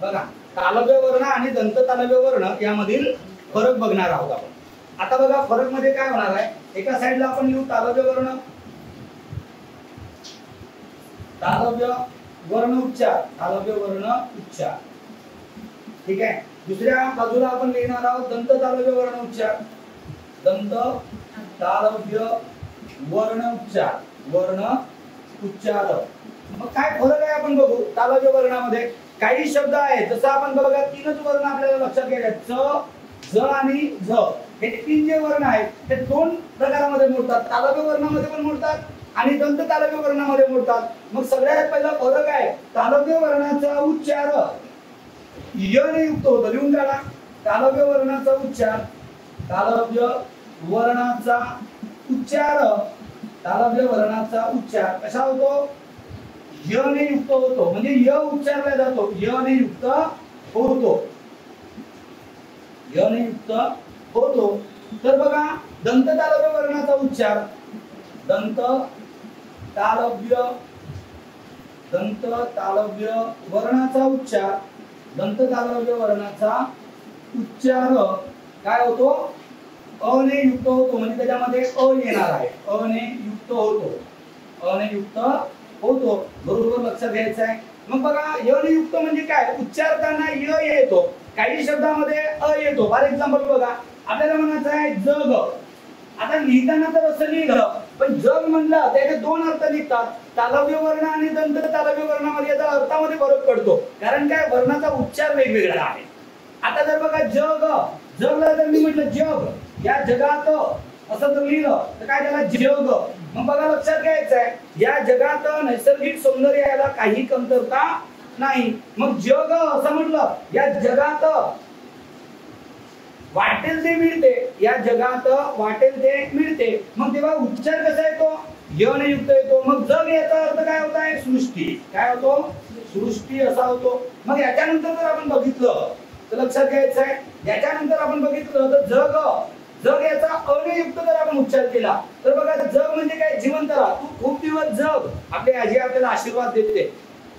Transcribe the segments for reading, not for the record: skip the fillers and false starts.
बघा तालव्य वर्ण आणि दंत तालव्य वर्ण यामधील फरक बघणार आहोत आपण। आता बघा फरक मध्ये काय होणार आहे, एका साइडला आपण लिहू तालव्य वर्ण, तालव्य वर्ण उच्चार, तालव्य वर्ण उच्चार, ठीक आहे। दुसऱ्या बाजूला आपण लिहिणार आहोत दंत तालव्य वर्ण उच्चार, दंत तालव्य वर्ण उच्चार, वर्ण उच्चार। मग काय फरक आहे आपण बघू। तालव्य वर्णामध्ये काही शब्द आहेत, जसं आपण बघा तीनच वर्ण आपल्याला लक्षात घ्यायचे, च, ज आणि झ, हे तीन जे वर्ण आहेत ते दोन प्रकारामध्ये मोडतात, तालव्य वर्णामध्ये पण मोडतात आणि दंत तालव्य वर्णामध्ये मोडतात। मग सगळ्यात पहिला फरक आहे तालव्य वर्णाचा उच्चार य ने युक्त होतो, लिहून काढा। तालव्य वर्णाचा उच्चार, तालव्य वर्णाचा उच्चार, तालव्य वर्णाचा उच्चार कसा होतो, य ने युक्त होतो, म्हणजे य उच्चारला जातो, य ने युक्त होतो, य ने युक्त होतो। तर बघा दंत तालव्य वर्णाचा उच्चार, दंत तालव्य, दंत तालव्य वर्णाचा उच्चार, दंत तालव्य वर्णाचा उच्चार काय होतो, अ ने युक्त होतो, म्हणजे त्याच्यामध्ये अ येणार आहे, अ ने युक्त होतो, अ ने युक्त होतो, बरोबर लक्षात घ्यायचं आहे। मग बघा य ने युक्त म्हणजे काय, उच्चारताना य येतो, काही शब्दामध्ये अ येतो। फॉर एक्झाम्पल बघा आपल्याला म्हणायचं आहे जग, आता लिहिताना तर असं लिहिलं, पण जग म्हणलं त्याचे दोन अर्थ निघतात, तालव्य वर्ण आणि दंत तालव्य वर्णामध्ये याचा अर्थामध्ये फरक पडतो, कारण काय वर्णाचा उच्चार वेगवेगळा आहे। आता जर बघा जग, जगला जर मी म्हटलं जग, या जगात असं जर लिहिलं तर काय त्याला जग। मग बघा लक्षात घ्यायचं आहे, या जगात नैसर्गिक सौंदर्य याला काही कमतरता नाही। मग जग असं म्हटलं, या जगात वाटेल ते मिळते, या जगात वाटेल ते मिळते, मग तेव्हा उच्चार कसा येतो, य ने युक्त येतो। मग जग याचा अर्थ काय होत आहे, सृष्टी, काय होतो, सृष्टी असा होतो। मग याच्यानंतर जर आपण बघितलं तर लक्षात घ्यायचं आहे, याच्यानंतर आपण बघितलं तर जग, जग याचा अ ने युक्त जर आपण उच्चार केला तर बघा जग म्हणजे काय, जिवंत राहा, तू खूप दिवस जग। आपली आजी आपल्याला आशीर्वाद देते,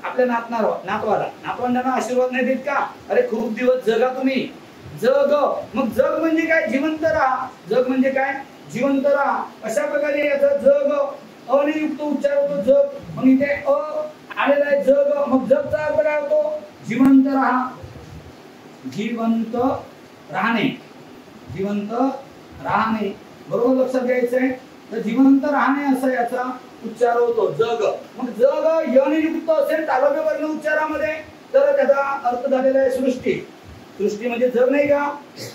आपल्या नातवांना आशीर्वाद नाही देत का, अरे खूप दिवस जगा तुम्ही, जग। मग जग म्हणजे काय, जिवंत राहा, जग म्हणजे काय, जिवंत राहा। अशा प्रकारे याचा जग अ ने युक्त उच्चार होतो, जग। मग इथे अ आलेला आहे जग, मग जगचा अर्थ काय होतो, जिवंत राहा, जिवंत राहणे, जिवंत राहणे, बरोबर लक्षात घ्यायचं आहे। तर जिवंत राहणे असा याचा उच्चार होतो, जग। मग जग य ने युक्त असेल तालव्य वर्ण उच्चारामध्ये तर त्याचा अर्थ झालेला आहे सृष्टी, सृष्टी म्हणजे जग नाही का।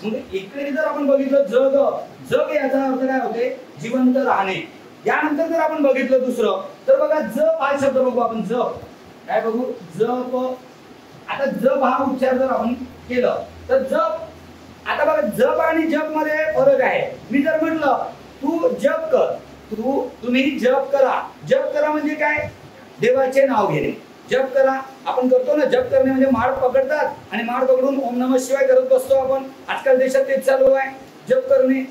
मग इकडे जर आपण बघितलं जग, जग याचा अर्थ काय होते, जिवंत राहणे। यानंतर जर आपण बघितलं दुसरं तर बघा जप हा शब्द बघू आपण, जप काय बघू, जप। आता जप हा उच्चार जर आपण केलं तर जप, आता बघा जप आणि जप मध्ये फरक आहे। मी जर म्हटलं तू जप कर, तुम्ही जप करा, जप करा म्हणजे काय, देवाचे नाव घेणे, जप करा। आपण करतो ना जप करणे, म्हणजे माळ पकडतात आणि माळ पकडून ओम नमः शिवाय करत बसतो आपण, आजकाल देशात तेच चालू आहे, जप करणे।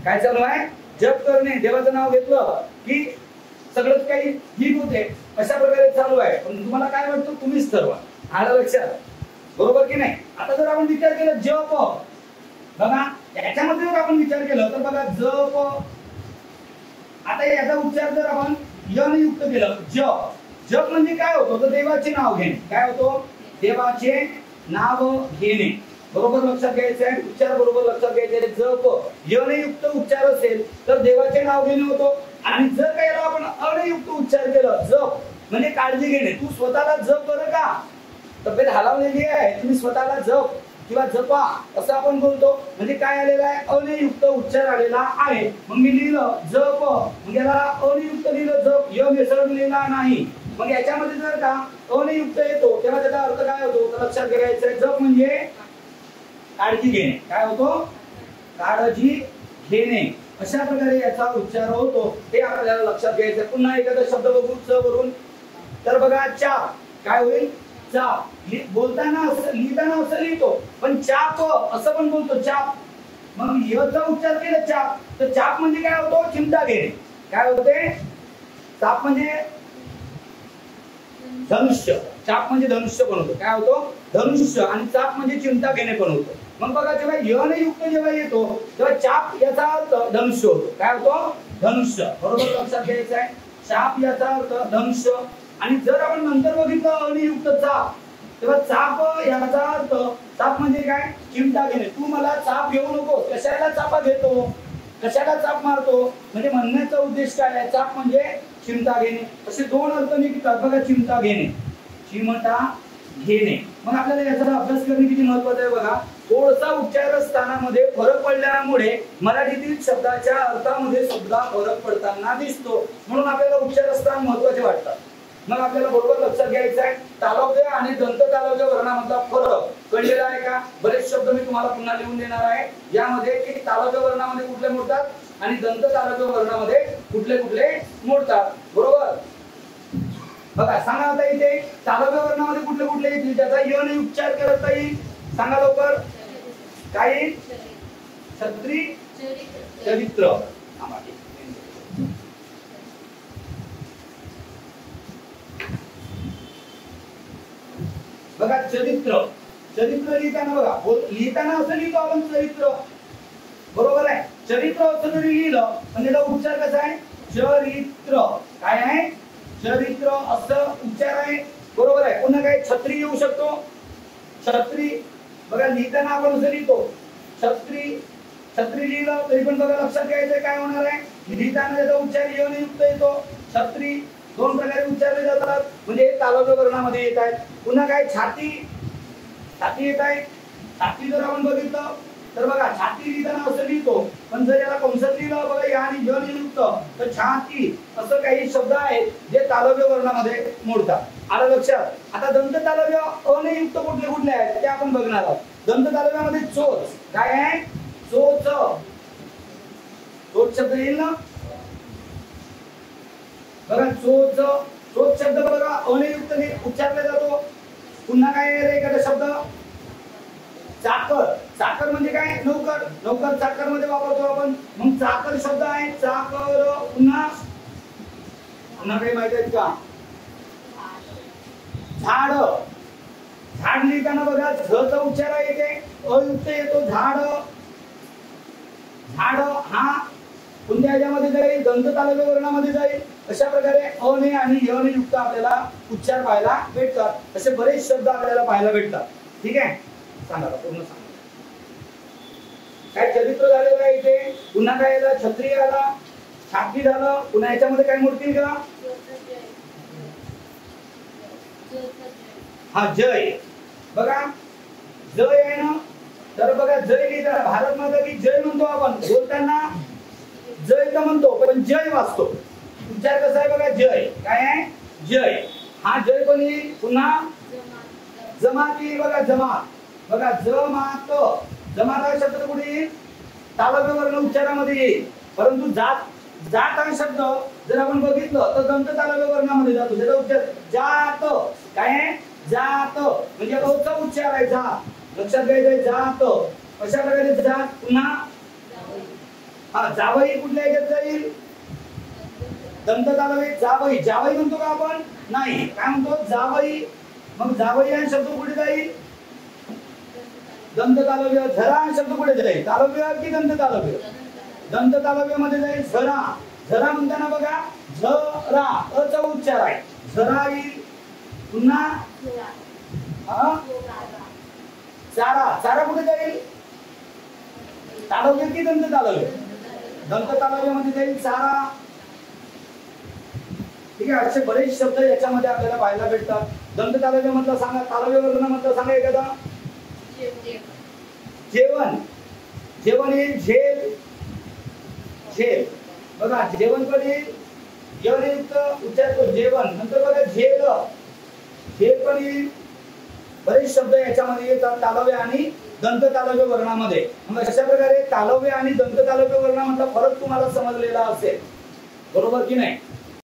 काय चालू आहे, जप करणे, देवाचं नाव घेतलं की सगळंच काही ठीक होते, अशा प्रकारे चालू आहे। पण तुम्हाला काय वाटतं, तुम्हीच ठरवा, आलं लक्षात, बरोबर की नाही। आता जर आपण विचार केला जप, बघा याच्यामध्ये जर आपण विचार केला तर बघा जप, आता याचा उच्चार जर आपण य ने युक्त केलं, जप, जप म्हणजे काय होतो, तर देवाचे नाव घेणे, काय होतो, देवाचे नाव घेणे, बरोबर लक्षात घ्यायचं आहे, उच्चार बरोबर लक्षात घ्यायचे आहे। जप य ने युक्त उच्चार असेल तर देवाचे नाव घेणे होतो, आणि जर काही आपण अ ने युक्त उच्चार केलं, जप म्हणजे काळजी घेणे, तू स्वतःला जप बरं का, तब्येत हलावलेली आहे, तुम्ही स्वतःला जप किंवा जपा असं आपण बोलतो, म्हणजे काय आलेला आहे, अ ने युक्त उच्चार आलेला आहे। मग मी लिहिलं जप, मग याला अ ने युक्त लिहिलं जप, य मिसळलेला नाही। मग याच्यामध्ये जर का अ ने युक्त येतो तेव्हा त्याचा अर्थ काय होतो, तर लक्षात घ्यायचं आहे, जप म्हणजे काळजी घेणे, काय होतो, काळजी घेणे, अशा प्रकारे याचा उच्चार होतो, हे आपल्याला लक्षात घ्यायचं। पुन्हा एखादा शब्द बघू च वरून, तर बघा चाप, काय होईल, चाप, बोलताना असं लिहिताना असं लिहितो, पण चाप असं पण बोलतो, चाप। मग यचा उच्चार केला चाप, तर चाप म्हणजे काय होतो, चिमटा घेणे, काय होते, चाप म्हणजे धनुष्य, चाप म्हणजे धनुष्य पण होतो. काय होतो? धनुष्य. आणि चाप म्हणजे चिमटा घेणे पण होतो. मग बघा जेव्हा यने युक्त जेव्हा येतो तेव्हा चाप याचा अर्थ धनुष्य होतो. काय होतो? धनुष्य. बरोबर लक्षात घ्यायचं आहे. चाप याचा अर्थ धनुष्य. आणि जर आपण नंतर बघितलं अनियुक्त चाप तेव्हा चाप याचा अर्थ, चाप म्हणजे काय? चिमटा घेणे. तू मला चाप घेऊ नको. कशाला चापा घेतो? कशाला चाप मारतो? म्हणजे म्हणण्याचा उद्देश काय आहे? चाप म्हणजे चिमटा घेणे. असे दोन अर्थ निघतात बघा. चिमटा घेणे, चिमटा घेणे. मग आपल्याला याचा अभ्यास करणे किती महत्त्वाचं आहे बघा. थोडासा उच्चार स्थानामध्ये फरक पडल्यामुळे मराठीतील शब्दाच्या अर्थामध्ये सुद्धा फरक पडताना दिसतो. म्हणून आपल्याला उच्चार स्थान महत्त्वाचे वाटतात. मग आपल्याला बरोबर लक्षात घ्यायचं आहे तालव्य आणि दंत तालव्य वर्णामधला फरक कळलेला आहे का? बरेच शब्द मी तुम्हाला पुन्हा लिहून देणार आहे. यामध्ये की तालव्य वर्णामध्ये कुठले मोडतात आणि दंत तालव्य वर्णामध्ये कुठले कुठले मोडतात. बरोबर बघा. सांगा आता इथे तालव्य वर्णामध्ये कुठले कुठले येतील त्याचा य ने उच्चार करता येईल? सांगा लवकर. काय येईल? छत्री, चरित्र. बघा चरित्र. चरित्र लिहिताना बघा लिहिताना असं लिहितो आपण चरित्र. बरोबर आहे. चरित्र असं जरी लिहिलं पण त्याचा उच्चार कसा आहे? चरित्र. काय आहे? चरित्र असं उच्चार आहे. बरोबर आहे. पुन्हा काय? छत्री येऊ शकतो. छत्री. बघा लिहिताना आपण असं लिहितो छत्री. छत्री लिहिलं तरी पण बघा लक्षात घ्यायचं काय होणार आहे? लिहिताना त्याचा उच्चार य ने युक्त येतो. छत्री. दोन प्रकारे उच्चारले जातात. म्हणजे तालव्य वर्णामध्ये येत आहेत. पुन्हा काय? छाती. छाती येत आहे. छाती जर आपण बघितलं तर बघा छाती लिहिताना असं लिहितो पण जर याला कंसात लिहिलं बघा या आणि य ने युक्त तर छाती असं काही शब्द आहेत जे तालव्य वर्णामध्ये मोडतात. आलं लक्षात? आता दंत तालव्य अने युक्त कुठले कुठले आहेत ते आपण बघणार आहोत. दंत तालव्यामध्ये चोच. काय आहे? चोच. चोच शब्द येईल ना बघा. चोच. चोच शब्द बघा अनियुक्त उच्चारला जातो. पुन्हा काय आहे एखादा शब्द? चाकर. चाकर म्हणजे काय? नौकर. नौकर चाकर मध्ये वापरतो आपण. मग चाकर शब्द आहे. चाकर. पुन्हा पुन्हा काही माहिती आहे का? झाड. झाड लिहिताना बघा झ चा उच्चार आहे इथे अयुक्त येतो. झाड. झाड हा कोणत्या याच्यामध्ये जाईल? दंत तालव्य वर्णामध्ये जाईल. अशा प्रकारे अ ने आणि य ने युक्त आपल्याला उच्चार पाहायला भेटतात. असे बरेच शब्द आपल्याला पाहायला भेटतात. ठीक आहे. सांगा पूर्ण सांगा. काय चरित्र झालेलं आहे इथे. पुन्हा काय आला? छत्री आला. छाती झालं. पुन्हा याच्यामध्ये काय मोडतील का? हा जय. बघा जय आहे ना. तर बघा जय लिहिताना भारत माता की जय म्हणतो आपण. बोलताना जय तर म्हणतो पण जय वाचतो. उच्चार कसा आहे बघा? जय. काय आहे? जय. हा जय पण येईल. पुन्हा जमात येईल बघा. जमात. बघा जमात. जमात हा शब्द कुठे येईल? तालव्य वर्ण उच्चारामध्ये येईल. परंतु जात. जात हा शब्द जर आपण बघितलं तर दंत तालव्य वर्णामध्ये जातो. त्याचा उच्चार जात. काय आहे? जात. म्हणजे अचा उच्चार आहे. जा. लक्षात घ्यायचं. जात. अशा प्रकारे जात. पुन्हा हा जावई कुठल्या याच्यात जाईल? दंत तालव्य. जावई. जावई म्हणतो का आपण? नाही. काय म्हणतो? जावई. मग जावई हा शब्द कुठे जाईल? दंत तालव्य. झरा हा शब्द कुठे जाईल? तालव्य की दंत तालव्य? दंत तालव्य मध्ये जाईल. झरा. झरा म्हणताना बघा झरा अचा उच्चार आहे. झरा येईल. पुन्हा चारा. चारा कुठे जाईल? तालव्य की दंत तालव्य? दंत तालव्य मध्ये जाईल चारा. ठीक आहे. असे बरेच शब्द याच्यामध्ये आपल्याला पाहायला भेटतात. दंत तालव्य मधला सांगा. तालव्य वर्ण मधला सांगा एखादा. जेवण. जेवण येईल. झेल. झेल. बघा जेवण पण येईल. जेवण युक्त उच्चार जेवण. नंतर बघा झेल. झेल पण येईल. बरेच शब्द याच्यामध्ये येतात तालव्य आणि दंत तालव्य वर्णामध्ये. मग अशा प्रकारे तालव्य आणि दंत तालव्य वर्णामधला फरक तुम्हाला समजलेला असेल. बरोबर की नाही?